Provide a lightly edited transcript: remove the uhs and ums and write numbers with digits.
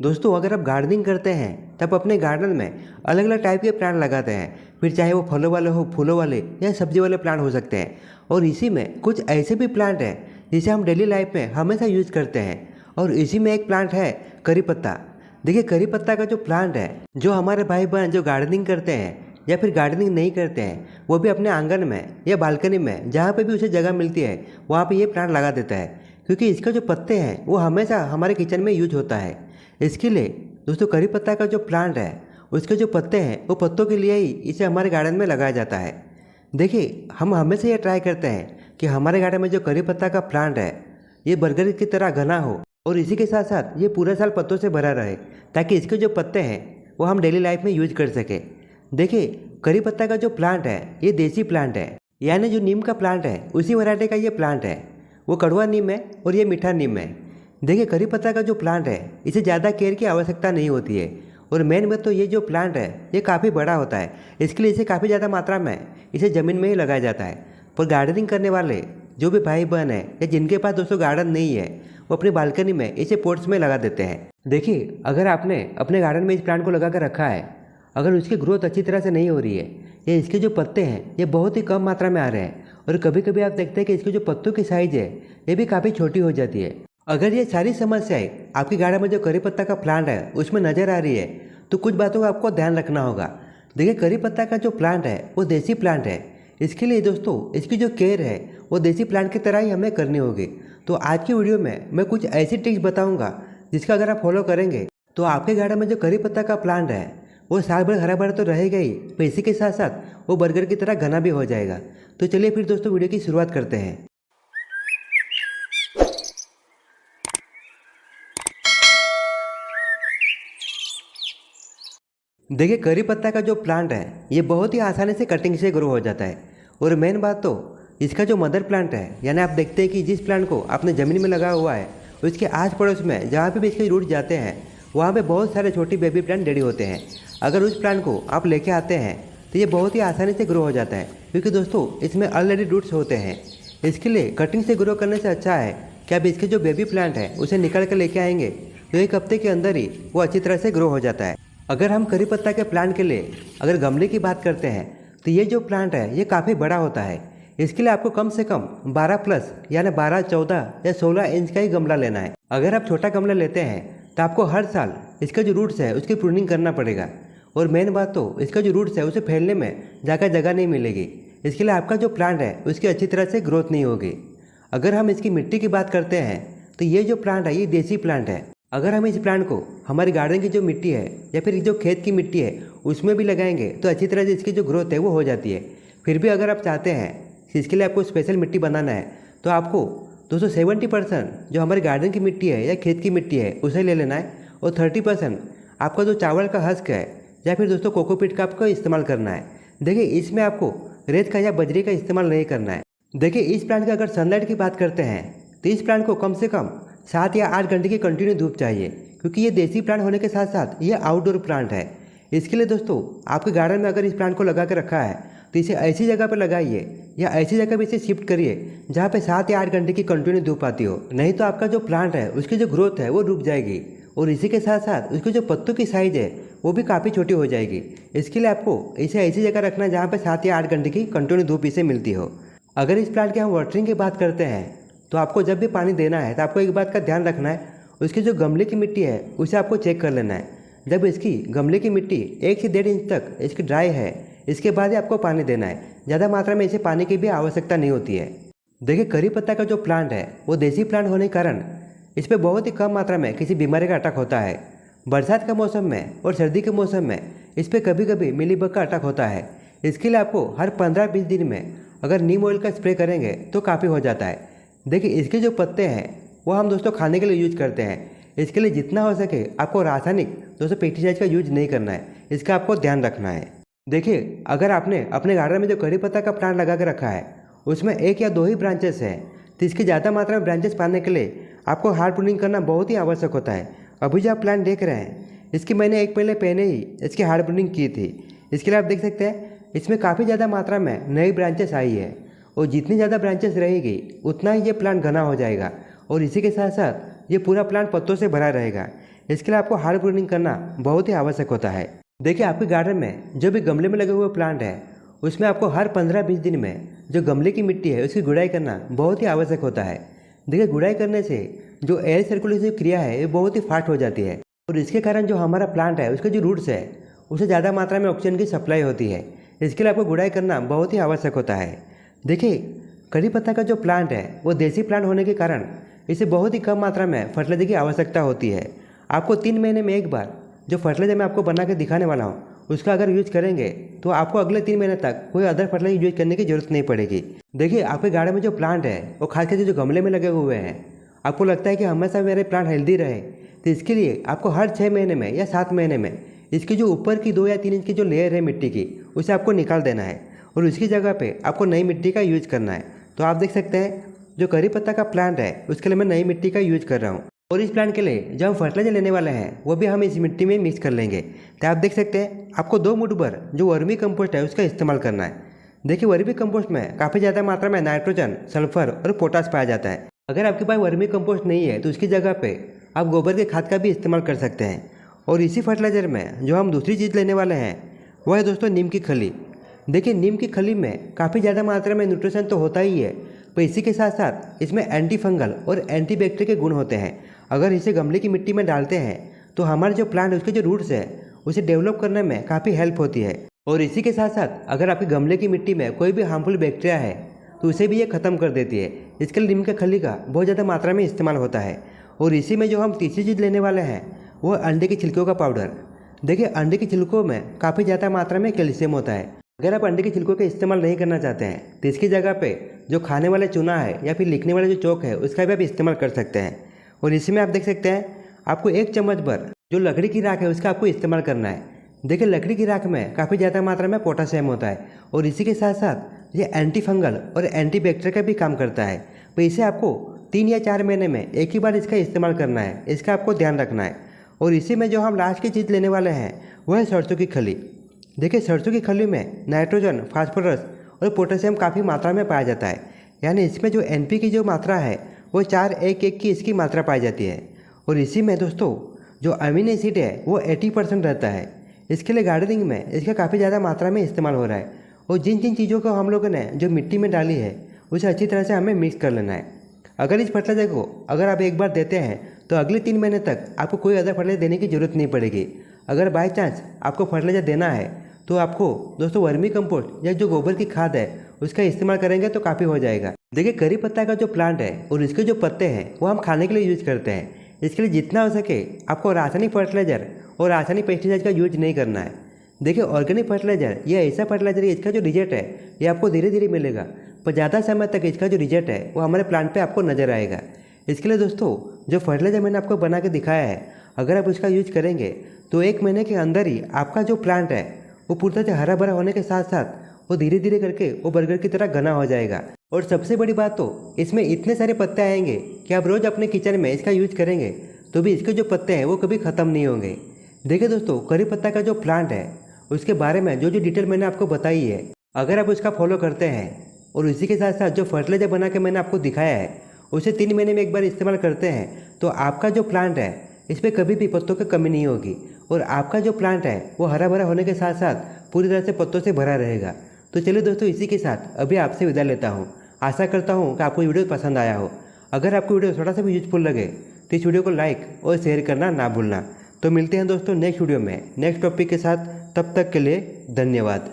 दोस्तों अगर आप गार्डनिंग करते हैं तब अपने गार्डन में अलग अलग टाइप के प्लांट लगाते हैं। फिर चाहे वो फलों वाले हो, फूलों वाले या सब्जी वाले प्लांट हो सकते हैं। और इसी में कुछ ऐसे भी प्लांट हैं जिसे हम डेली लाइफ में हमेशा यूज करते हैं। और इसी में एक प्लांट है करी पत्ता। देखिए करी पत्ता का जो प्लांट है, जो हमारे भाई बहन जो गार्डनिंग करते हैं या फिर गार्डनिंग नहीं करते हैं, वो भी अपने आंगन में या बालकनी में जहाँ पे भी उसे जगह मिलती है वहाँ पे ये प्लांट लगा देता है। क्योंकि इसके जो पत्ते हैं वो हमेशा हमारे किचन में यूज होता है। इसके लिए दोस्तों करी पत्ता का जो प्लांट है उसके जो पत्ते हैं वो पत्तों के लिए ही इसे हमारे गार्डन में लगाया जाता है। देखिए हम हमेशा ये ट्राई करते हैं कि हमारे गार्डन में जो करी पत्ता का प्लांट है ये बरगद की तरह घना हो और इसी के साथ साथ ये पूरा साल पत्तों से भरा रहे, ताकि इसके जो पत्ते हैं वो हम डेली लाइफ में यूज कर सके। देखिए करी पत्ता का जो प्लांट है ये देसी प्लांट है, यानी जो नीम का प्लांट है उसी वैरायटी का ये प्लांट है। वो कड़वा नीम है और ये मीठा नीम है। देखिए करी पत्ता का जो प्लांट है इसे ज़्यादा केयर की आवश्यकता नहीं होती है। और मेन बात तो ये जो प्लांट है ये काफ़ी बड़ा होता है, इसके लिए इसे काफ़ी ज़्यादा मात्रा में इसे ज़मीन में ही लगाया जाता है। पर गार्डनिंग करने वाले जो भी भाई बहन है या जिनके पास दोस्तों गार्डन नहीं है वो अपनी बालकनी में इसे पोट्स में लगा देते हैं। देखिए अगर आपने अपने गार्डन में इस प्लांट को लगा कर रखा है, अगर उसकी ग्रोथ अच्छी तरह से नहीं हो रही है या इसके जो पत्ते हैं ये बहुत ही कम मात्रा में आ रहे हैं और कभी कभी आप देखते हैं कि इसके जो पत्तों की साइज़ है ये भी काफ़ी छोटी हो जाती है, अगर ये सारी समस्याएं आपके गार्डन में जो करी पत्ता का प्लांट है उसमें नज़र आ रही है तो कुछ बातों का आपको ध्यान रखना होगा। देखिए करी पत्ता का जो प्लांट है वो देसी प्लांट है। इसके लिए दोस्तों इसकी जो केयर है वो देसी प्लांट की तरह ही हमें करनी होगी। तो आज की वीडियो में मैं कुछ ऐसी टिप्स बताऊंगा जिसका अगर आप फॉलो करेंगे तो आपके गार्डन में जो करी पत्ता का प्लांट है वो साल भर हरा भरा तो रहेगा ही, पर इसी के साथ साथ वो बर्गर की तरह घना भी हो जाएगा। तो चलिए फिर दोस्तों वीडियो की शुरुआत करते हैं। देखिए करी पत्ता का जो प्लांट है ये बहुत ही आसानी से कटिंग से ग्रो हो जाता है। और मेन बात तो इसका जो मदर प्लांट है, यानी आप देखते हैं कि जिस प्लांट को आपने ज़मीन में लगा हुआ है उसके आस पड़ोस में जहाँ पे भी इसके रूट जाते हैं वहाँ पे बहुत सारे छोटे बेबी प्लांट रेडी होते हैं। अगर उस प्लांट को आप लेके आते हैं तो ये बहुत ही आसानी से ग्रो हो जाता है, क्योंकि दोस्तों इसमें ऑलरेडी रूट्स होते हैं। इसके लिए कटिंग से ग्रो करने से अच्छा है कि आप इसके जो बेबी प्लांट है उसे निकाल कर लेके आएंगे तो एक हफ्ते के अंदर ही वो अच्छी तरह से ग्रो हो जाता है। अगर हम करी पत्ता के प्लांट के लिए अगर गमले की बात करते हैं तो ये जो प्लांट है ये काफ़ी बड़ा होता है। इसके लिए आपको कम से कम 12 प्लस यानी 12, 14 या 16 इंच का ही गमला लेना है। अगर आप छोटा गमला लेते हैं तो आपको हर साल इसका जो रूट्स है उसकी प्रूनिंग करना पड़ेगा। और मेन बात तो इसका जो रूट्स है उसे फैलने में ज़्यादा जगह नहीं मिलेगी। इसके लिए आपका जो प्लांट है उसकी अच्छी तरह से ग्रोथ नहीं होगी। अगर हम इसकी मिट्टी की बात करते हैं तो ये जो प्लांट है ये देसी प्लांट है। अगर हम इस प्लांट को हमारे गार्डन की जो मिट्टी है या फिर जो खेत की मिट्टी है उसमें भी लगाएंगे तो अच्छी तरह से इसकी जो ग्रोथ है वो हो जाती है। फिर भी अगर आप चाहते हैं कि इसके लिए आपको स्पेशल मिट्टी बनाना है तो आपको दोस्तों 70% जो हमारे गार्डन की मिट्टी है या खेत की मिट्टी है उसे ले लेना है, और 30% आपका जो चावल का हस्क है या फिर दोस्तों कोकोपीट का आपको इस्तेमाल करना है। देखिए इसमें आपको रेत का या बजरी का इस्तेमाल नहीं करना है। देखिए इस प्लांट की अगर सनलाइट की बात करते हैं तो इस प्लांट को कम से कम 7 या 8 घंटे की कंटिन्यू धूप चाहिए, क्योंकि ये देसी प्लांट होने के साथ साथ ये आउटडोर प्लांट है। इसके लिए दोस्तों आपके गार्डन में अगर इस प्लांट को लगा कर रखा है तो इसे ऐसी जगह पर लगाइए या ऐसी जगह पर इसे शिफ्ट करिए जहाँ पे 7 या 8 घंटे की कंटिन्यू धूप आती हो, नहीं तो आपका जो प्लांट है उसकी जो ग्रोथ है वो रुक जाएगी और इसी के साथ साथ उसके जो पत्तों की साइज़ है वो भी काफ़ी छोटी हो जाएगी। इसके लिए आपको इसे ऐसी जगह रखना है जहाँ पे 7 या 8 घंटे की कंटिन्यू धूप इसे मिलती हो। अगर इस प्लांट की हम वाटरिंग की बात करते हैं तो आपको जब भी पानी देना है तो आपको एक बात का ध्यान रखना है, उसकी जो गमले की मिट्टी है उसे आपको चेक कर लेना है। जब इसकी गमले की मिट्टी 1 से 1.5 इंच तक इसकी ड्राई है इसके बाद ही आपको पानी देना है। ज़्यादा मात्रा में इसे पानी की भी आवश्यकता नहीं होती है। देखिए करी पत्ता का जो प्लांट है वो देसी प्लांट होने के कारण इस पर बहुत ही कम मात्रा में किसी बीमारी का अटैक होता है। बरसात के मौसम में और सर्दी के मौसम में इस पर कभी कभी मिलीबग का अटैक होता है। इसके लिए आपको हर 15-20 दिन में अगर नीम ऑयल का स्प्रे करेंगे तो काफ़ी हो जाता है। देखिए इसके जो पत्ते हैं वो हम दोस्तों खाने के लिए यूज करते हैं। इसके लिए जितना हो सके आपको रासायनिक दोस्तों पेस्टिसाइड का यूज नहीं करना है, इसका आपको ध्यान रखना है। देखिए अगर आपने अपने गार्डन में जो करी पत्ता का प्लांट लगा कर रखा है उसमें 1 या 2 ही ब्रांचेस हैं तो इसकी ज़्यादा मात्रा में ब्रांचेस पाने के लिए आपको हार्ड प्रूनिंग करना बहुत ही आवश्यक होता है। अभी जो आप प्लांट देख रहे हैं इसकी मैंने एक महीने पहले ही इसकी हार्ड प्रूनिंग की थी। इसके लिए आप देख सकते हैं इसमें काफ़ी ज़्यादा मात्रा में नई ब्रांचेस आई है, और जितनी ज़्यादा ब्रांचेस रहेगी उतना ही ये प्लांट घना हो जाएगा और इसी के साथ साथ ये पूरा प्लांट पत्तों से भरा रहेगा। इसके लिए आपको हार्ड प्रूनिंग करना बहुत ही आवश्यक होता है। देखिए आपके गार्डन में जो भी गमले में लगे हुए प्लांट है उसमें आपको हर 15-20 दिन में जो गमले की मिट्टी है उसकी गुड़ाई करना बहुत ही आवश्यक होता है। देखिए गुड़ाई करने से जो एयर सर्कुलेशन क्रिया है ये बहुत ही फास्ट हो जाती है और इसके कारण जो हमारा प्लांट है उसके जो रूट्स है उसे ज़्यादा मात्रा में ऑक्सीजन की सप्लाई होती है। इसके लिए आपको गुड़ाई करना बहुत ही आवश्यक होता है। देखिए कड़ी पत्ता का जो प्लांट है वो देसी प्लांट होने के कारण इसे बहुत ही कम मात्रा में फर्टिलाइजर की आवश्यकता होती है। आपको 3 महीने में एक बार जो फर्टिलाइजर मैं आपको बना के दिखाने वाला हूँ उसका अगर यूज करेंगे तो आपको अगले 3 महीने तक कोई अदर फर्टिलाइजर यूज करने की जरूरत नहीं पड़ेगी। देखिए आपके गार्डन में जो प्लांट है वो खासकर जो गमले में लगे हुए हैं, आपको लगता है कि हमेशा मेरे प्लांट हेल्दी रहे तो इसके लिए आपको हर 6 महीने में या 7 महीने में इसकी जो ऊपर की 2 या 3 इंच की जो लेयर है मिट्टी की उसे आपको निकाल देना है और उसकी जगह पे आपको नई मिट्टी का यूज करना है। तो आप देख सकते हैं जो करी पत्ता का प्लांट है उसके लिए मैं नई मिट्टी का यूज कर रहा हूँ और इस प्लांट के लिए जो हम फर्टिलाइजर लेने वाले हैं वो भी हम इस मिट्टी में मिक्स कर लेंगे। तो आप देख सकते हैं आपको 2 मुट्ठी भर जो वर्मी कंपोस्ट है उसका इस्तेमाल करना है। देखिए वर्मी कंपोस्ट में काफ़ी ज़्यादा मात्रा में नाइट्रोजन, सल्फर और पोटास पाया जाता है। अगर आपके पास वर्मी कंपोस्ट नहीं है तो उसकी जगह पे आप गोबर के खाद का भी इस्तेमाल कर सकते हैं। और इसी फर्टिलाइज़र में जो हम दूसरी चीज़ लेने वाले हैं वह है दोस्तों नीम की खली। देखिए नीम की खली में काफ़ी ज़्यादा मात्रा में न्यूट्रिशन तो होता ही है पर इसी के साथ साथ इसमें एंटी फंगल और एंटी बैक्टीरिया के गुण होते हैं। अगर इसे गमले की मिट्टी में डालते हैं तो हमारे जो प्लांट उसके जो रूट्स है उसे डेवलप करने में काफ़ी हेल्प होती है। और इसी के साथ साथ अगर आपके गमले की मिट्टी में कोई भी हार्मफुल बैक्टीरिया है तो उसे भी ये ख़त्म कर देती है। इसके लिए नीम के खली का बहुत ज़्यादा मात्रा में इस्तेमाल होता है। और इसी में जो हम तीसरी चीज़ लेने वाले हैं वो अंडे के छिलकों का पाउडर। देखिए अंडे के छिलकों में काफ़ी ज़्यादा मात्रा में कैल्शियम होता है। अगर आप अंडे के छिलकों का इस्तेमाल नहीं करना चाहते हैं तो इसकी जगह पे जो खाने वाले चूना है या फिर लिखने वाले जो चौक है उसका भी आप इस्तेमाल कर सकते हैं। और इसी में आप देख सकते हैं आपको 1 चम्मच भर जो लकड़ी की राख है उसका आपको इस्तेमाल करना है। देखिए लकड़ी की राख में काफ़ी ज़्यादा मात्रा में पोटासियम होता है और इसी के साथ साथ ये एंटी फंगल और एंटी बैक्टीरिया का भी काम करता है। तो इसे आपको 3 या 4 महीने में एक ही बार इसका इस्तेमाल करना है, इसका आपको ध्यान रखना है। और इसी में जो हम लास्ट की चीज़ लेने वाले हैं वह है सरसों की खली। देखिए सरसों की खली में नाइट्रोजन, फास्फोरस और पोटेशियम काफ़ी मात्रा में पाया जाता है। यानी इसमें जो NP की जो मात्रा है वो 4:1:1 की इसकी मात्रा पाई जाती है। और इसी में दोस्तों जो अमीनो एसिड है वो 80% रहता है। इसके लिए गार्डनिंग में इसका काफ़ी ज़्यादा मात्रा में इस्तेमाल हो रहा है। और जिन जिन चीज़ों को हम लोगों ने जो मिट्टी में डाली है उसे अच्छी तरह से हमें मिक्स कर लेना है। अगर इस फर्टिलाइजर को अगर आप एक बार देते हैं तो अगले 3 महीने तक आपको कोई अदर फर्टिलाइजर देने की ज़रूरत नहीं पड़ेगी। अगर बाई चांस आपको फर्टिलाइजर देना है तो आपको दोस्तों वर्मी कंपोस्ट या जो गोबर की खाद है उसका इस्तेमाल करेंगे तो काफ़ी हो जाएगा। देखिए करी पत्ता का जो प्लांट है और इसके जो पत्ते हैं वो हम खाने के लिए यूज करते हैं। इसके लिए जितना हो सके आपको रासायनिक फर्टिलाइजर और रासायनिक पेस्टिसाइड का यूज नहीं करना है। देखिए ऑर्गेनिक फर्टिलाइजर ये ऐसा फर्टिलाइजर है इसका जो रिजल्ट है ये आपको धीरे धीरे मिलेगा पर ज़्यादा समय तक इसका जो रिजल्ट है वो हमारे प्लांट पे आपको नज़र आएगा। इसके लिए दोस्तों जो फर्टिलाइजर मैंने आपको बना के दिखाया है अगर आप उसका यूज करेंगे तो 1 महीने के अंदर ही आपका जो प्लांट है वो पूरी तरह से हरा भरा होने के साथ साथ वो धीरे धीरे करके वो बर्गर की तरह घना हो जाएगा। और सबसे बड़ी बात तो इसमें इतने सारे पत्ते आएंगे कि आप रोज़ अपने किचन में इसका यूज करेंगे तो भी इसके जो पत्ते हैं वो कभी ख़त्म नहीं होंगे। देखिए दोस्तों करी पत्ता का जो प्लांट है उसके बारे में जो जो डिटेल मैंने आपको बताई है अगर आप उसका फॉलो करते हैं और इसी के साथ साथ जो फर्टिलाइजर बना के मैंने आपको दिखाया है उसे 3 महीने में एक बार इस्तेमाल करते हैं तो आपका जो प्लांट है इस पर कभी भी पत्तों की कमी नहीं होगी और आपका जो प्लांट है वो हरा भरा होने के साथ साथ पूरी तरह से पत्तों से भरा रहेगा। तो चलिए दोस्तों इसी के साथ अभी आपसे विदा लेता हूँ। आशा करता हूँ कि आपको वीडियो पसंद आया हो। अगर आपको वीडियो थोड़ा सा भी यूजफुल लगे तो इस वीडियो को लाइक और शेयर करना ना भूलना। तो मिलते हैं दोस्तों नेक्स्ट वीडियो में नेक्स्ट टॉपिक के साथ। तब तक के लिए धन्यवाद।